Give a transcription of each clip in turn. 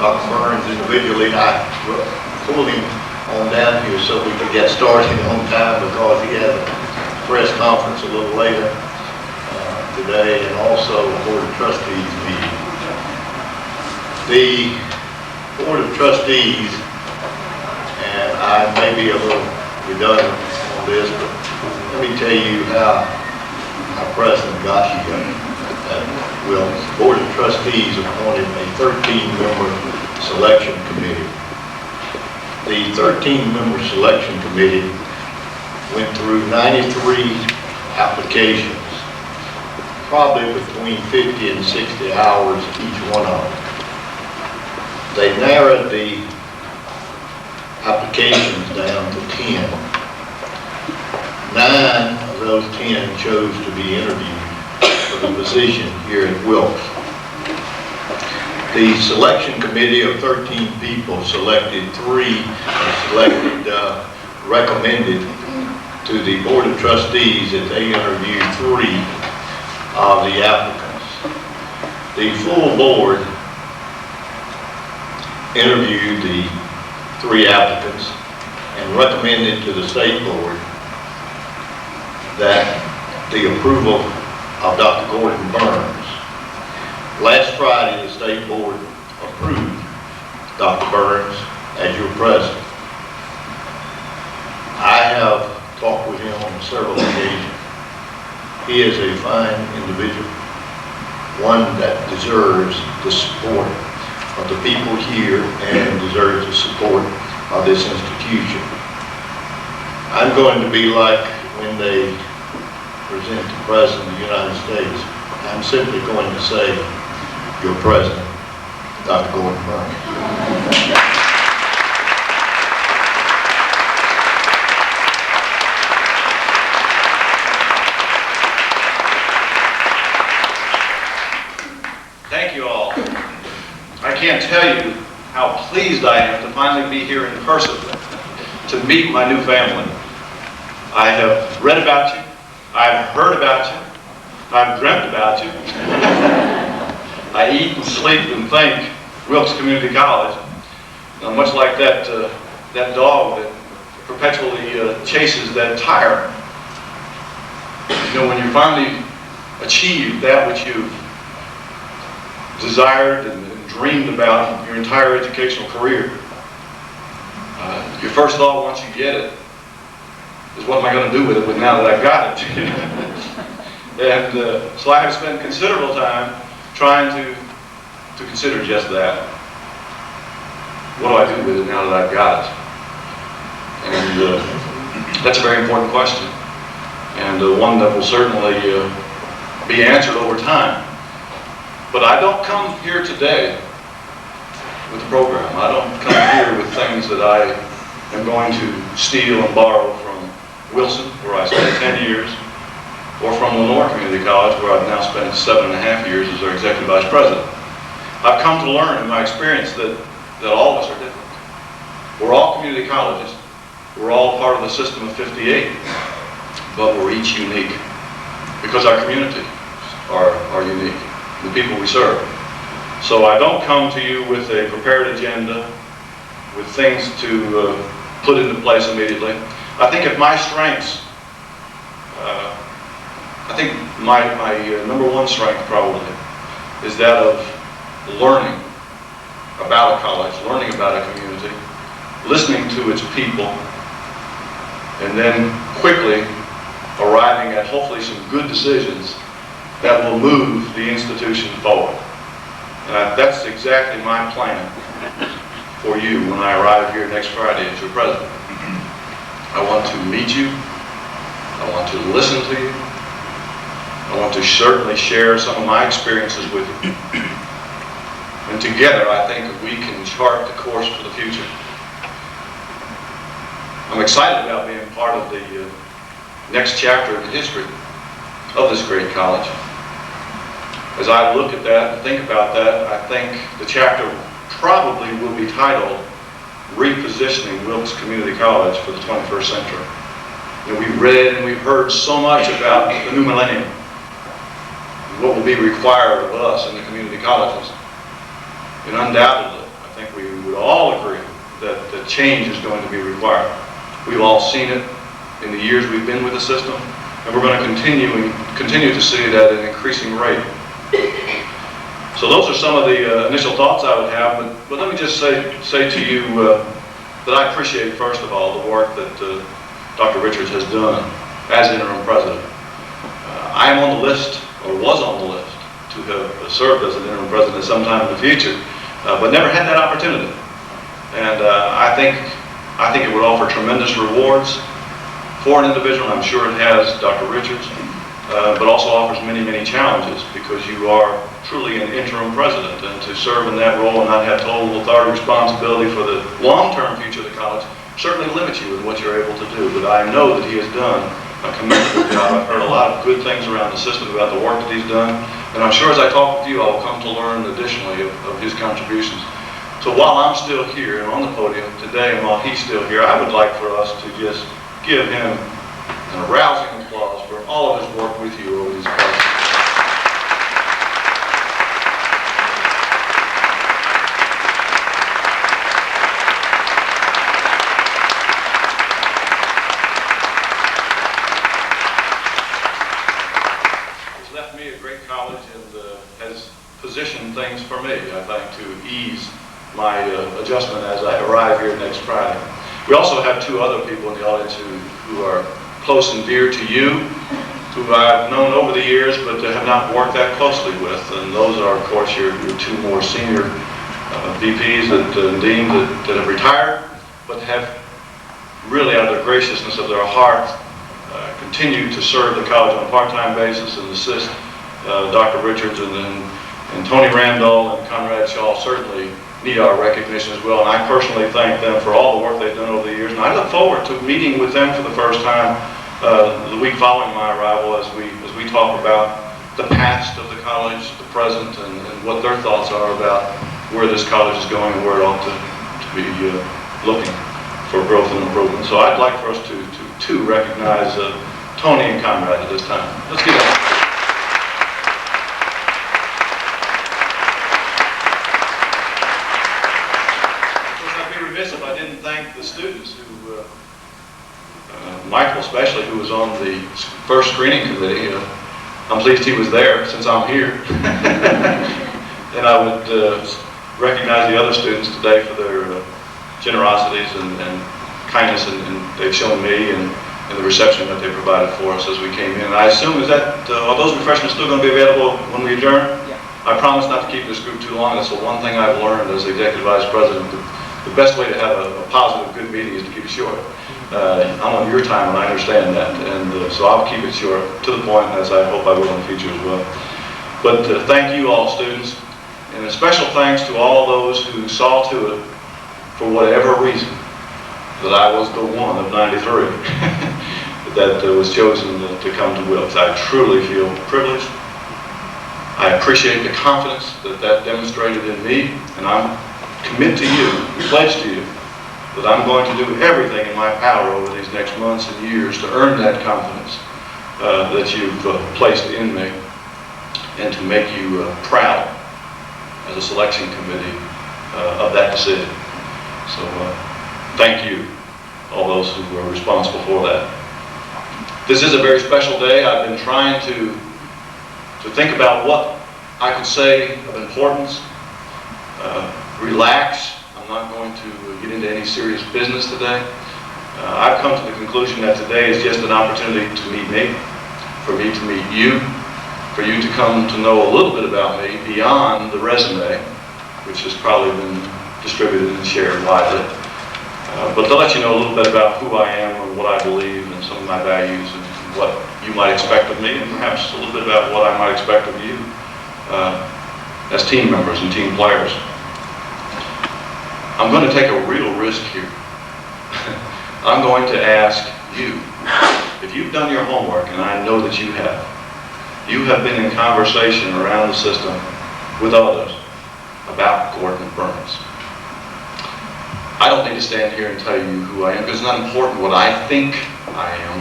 Dr. Burns individually. I pulled him on down here so we could get started on time because he had a press conference a little later today, and also a Board of Trustees meeting. The Board of Trustees, and I may be a little redundant on this, but let me tell you how our president got here at Wilkes. The Board of Trustees appointed a 13-member selection committee. The 13-member selection committee went through 93 applications, probably between 50 and 60 hours each one of them. They narrowed the applications down to 10. 9 of those 10 chose to be interviewed for the position here at Wilkes. The selection committee of 13 people selected 3 and recommended to the Board of Trustees that they interview 3 of the applicants. The full board interviewed the 3 applicants and recommended to the state board that the approval of Dr. Gordon Burns. Last Friday, the state board approved Dr. Burns as your president. I have talked with him on several occasions. He is a fine individual, one that deserves the support of the people here and deserves the support of this institution. I'm going to be like when they present the President of the United States. I'm simply going to say, your President, Dr. Gordon Burns. Thank you all. I can't tell you how pleased I am to finally be here in person to meet my new family. I have read about you, I've heard about you, I've dreamt about you. I eat and sleep and think Wilkes Community College. Much like that dog that perpetually chases that tire. You know, when you finally achieve that which you've desired and dreamed about your entire educational career, your first thought once you get it is, what am I going to do with it now that I've got it? And so I have spent considerable time trying to consider just that. What do I do with it now that I've got it? And that's a very important question, and one that will certainly be answered over time. But I don't come here today with a program. I don't come here with things that I am going to steal and borrow from Wilson, where I spent 10 years, or from Lenore Community College, where I've now spent 7.5 years as their executive vice president. I've come to learn in my experience that all of us are different. We're all community colleges. We're all part of the system of 58, but we're each unique because our communities are unique, the people we serve. So I don't come to you with a prepared agenda, with things to put into place immediately. I think if my strengths, I think my number one strength probably is that of learning about a college, learning about a community, listening to its people, and then quickly arriving at hopefully some good decisions that will move the institution forward. And that's exactly my plan for you when I arrive here next Friday as your president. I want to meet you. I want to listen to you. I want to certainly share some of my experiences with you. And together, I think we can chart the course for the future. I'm excited about being part of the next chapter in the history of this great college. As I look at that and think about that, I think the chapter probably will be titled Repositioning Wilkes Community College for the 21st Century. You know, we've read and we've heard so much about the new millennium, what will be required of us in the community colleges. And undoubtedly, I think that change is going to be required. We've all seen it in the years we've been with the system, and we're going to continue to see it at an increasing rate. So those are some of the initial thoughts I would have, but let me just say to you that I appreciate, first of all, the work that Dr. Richards has done as interim president. I am on the list, or was on the list, to have served as an interim president at some time in the future, but never had that opportunity. And I think it would offer tremendous rewards for an individual. I'm sure it has, Dr. Richards, but also offers many, many challenges, because you are truly an interim president, and to serve in that role and not have total authority responsibility for the long-term future of the college certainly limits you in what you're able to do. But I know that he has done a commendable job. I've heard a lot of good things around the system about the work that he's done, and I'm sure as I talk with you, I will come to learn additionally of his contributions. So while I'm still here and on the podium today, and while he's still here, I would like for us to just give him a rousing applause for all of his work with you over these past years. It's left me a great college and has positioned things for me, I think, to ease my adjustment as I arrive here next Friday. We also have two other people in the audience who are close and dear to you, who I've known over the years but have not worked that closely with. And those are, of course, your two more senior VPs and deans that have retired, but have really, out of the graciousness of their heart, continued to serve the college on a part-time basis and assist Dr. Richards and Tony Randall and Conrad Shaw certainly need our recognition as well, and I personally thank them for all the work they've done over the years, and I look forward to meeting with them for the first time the week following my arrival as we talk about the past of the college, the present, and what their thoughts are about where this college is going and where it ought to be looking for growth and improvement. So I'd like for us to recognize Tony and Conrad at this time. Let's get on. If I didn't thank the students who, Michael especially, who was on the first screening committee. I'm pleased he was there since I'm here. And I would recognize the other students today for their generosities and kindness and they've shown me and the reception that they provided for us as we came in. And I assume, are those refreshments still going to be available when we adjourn? Yeah. I promise not to keep this group too long. That's the one thing I've learned as Executive Vice President. The best way to have a positive, good meeting is to keep it short. I'm on your time, and I understand that, and so I'll keep it short, to the point, as I hope I will in the future as well. But thank you all, students, and a special thanks to all those who saw to it, for whatever reason, that I was the one of 93 that was chosen to come to Wilkes. I truly feel privileged. I appreciate the confidence that demonstrated in me, and I'm commit to you, pledge to you, that I'm going to do everything in my power over these next months and years to earn that confidence that you've placed in me, and to make you proud as a selection committee of that decision. So thank you, all those who were responsible for that. This is a very special day. I've been trying to think about what I could say of importance. Relax. I'm not going to get into any serious business today. I've come to the conclusion that today is just an opportunity to meet me, for me to meet you, for you to come to know a little bit about me beyond the resume, which has probably been distributed and shared widely, but to let you know a little bit about who I am and what I believe and some of my values and what you might expect of me, and perhaps a little bit about what I might expect of you as team members and team players. I'm going to take a real risk here. I'm going to ask you, if you've done your homework, and I know that you have been in conversation around the system with others about Gordon Burns. I don't need to stand here and tell you who I am, because it's not important what I think I am.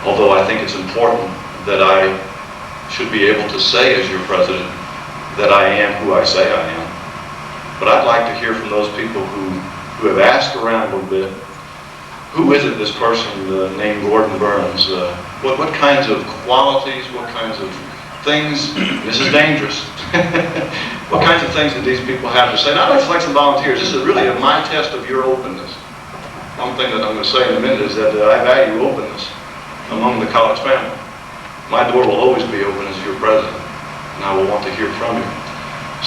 Although I think it's important that I should be able to say as your president that I am who I say I am. But I'd like to hear from those people who have asked around a little bit. Who is it, this person named Gordon Burns? What kinds of qualities, what kinds of things, this is dangerous, what kinds of things did these people have to say? And I'd like to select some volunteers. This is really my test of your openness. One thing that I'm going to say in a minute is that I value openness among the college family. My door will always be open as your president, and I will want to hear from you.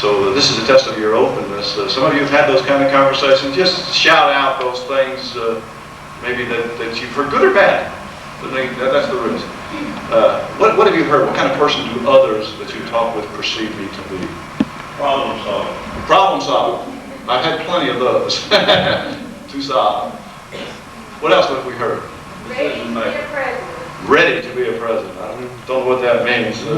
So this is a test of your openness. Some of you have had those kind of conversations. Just shout out those things, maybe that you've heard, good or bad. That's the risk. What have you heard? What kind of person do others that you talk with perceive me to be? Problem solving. Problem solving. I've had plenty of those to solve. What else have we heard? Ready to be a president. Ready to be a president. I don't know what that means. We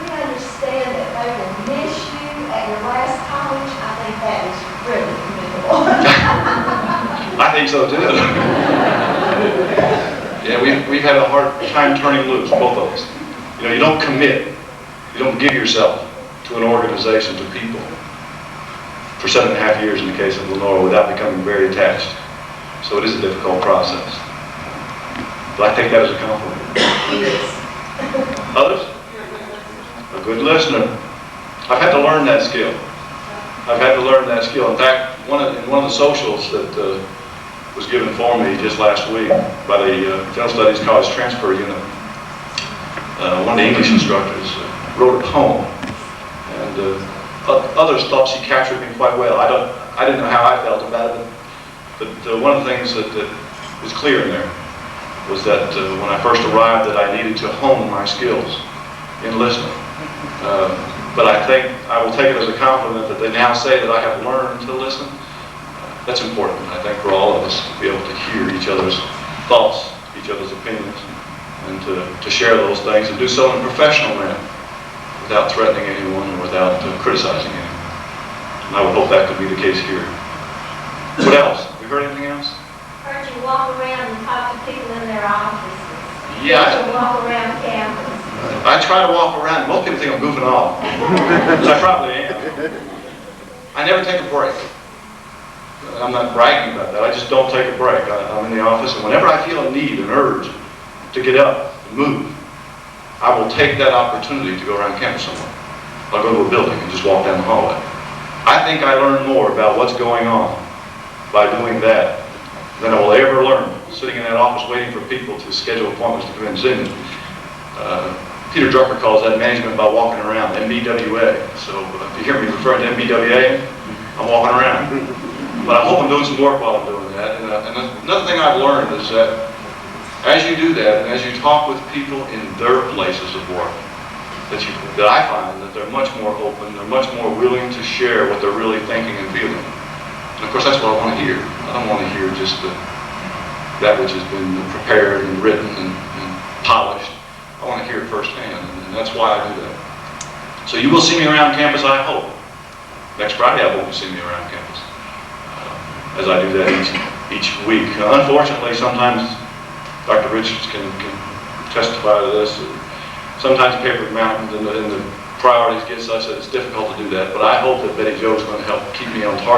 understand that they will miss you at your last college. I think that is really commendable. I think so too. Yeah, we've had a hard time turning loose, both of us. You know, you don't commit, you don't give yourself to an organization, to people, for 7.5 years in the case of Lenore, without becoming very attached. So it is a difficult process. But I take that as a compliment. Others? A good listener. I've had to learn that skill. I've had to learn that skill. In fact, in one of the socials that was given for me just last week by the General Studies College Transfer Unit, one of the English instructors wrote a poem, and others thought she captured me quite well. I didn't know how I felt about it, but one of the things that was clear in there was that when I first arrived, that I needed to hone my skills in listening. But I think I will take it as a compliment that they now say that I have learned to listen. That's important, I think, for all of us to be able to hear each other's thoughts, each other's opinions, and to share those things and do so in a professional manner without threatening anyone or without criticizing anyone. And I would hope that could be the case here. What else? Have you heard anything else? Heard you walk around and talk to people in their offices. Yeah. You walk around campus. I try to walk around. Most people think I'm goofing off, which I probably am. I never take a break. I'm not bragging about that. I just don't take a break. I'm in the office, and whenever I feel a need, an urge to get up and move, I will take that opportunity to go around campus somewhere. I'll go to a building and just walk down the hallway. I think I learn more about what's going on by doing that than I will ever learn sitting in that office waiting for people to schedule appointments to come in and see me. Peter Drucker calls that management by walking around, MBWA. So if you hear me referring to MBWA, I'm walking around. But I hope I'm doing some work while I'm doing that. And another thing I've learned is that as you do that, and as you talk with people in their places of work, that I find that they're much more open, they're much more willing to share what they're really thinking and feeling. And of course, that's what I want to hear. I don't want to hear just that which has been prepared and written and polished. I want to hear it firsthand, and that's why I do that. So you will see me around campus, I hope. Next Friday, I hope you see me around campus, as I do that each week. Unfortunately, sometimes Dr. Richards can testify to this. Sometimes the paper mountains and the priorities get such that it's difficult to do that. But I hope that Betty Jo is going to help keep me on target.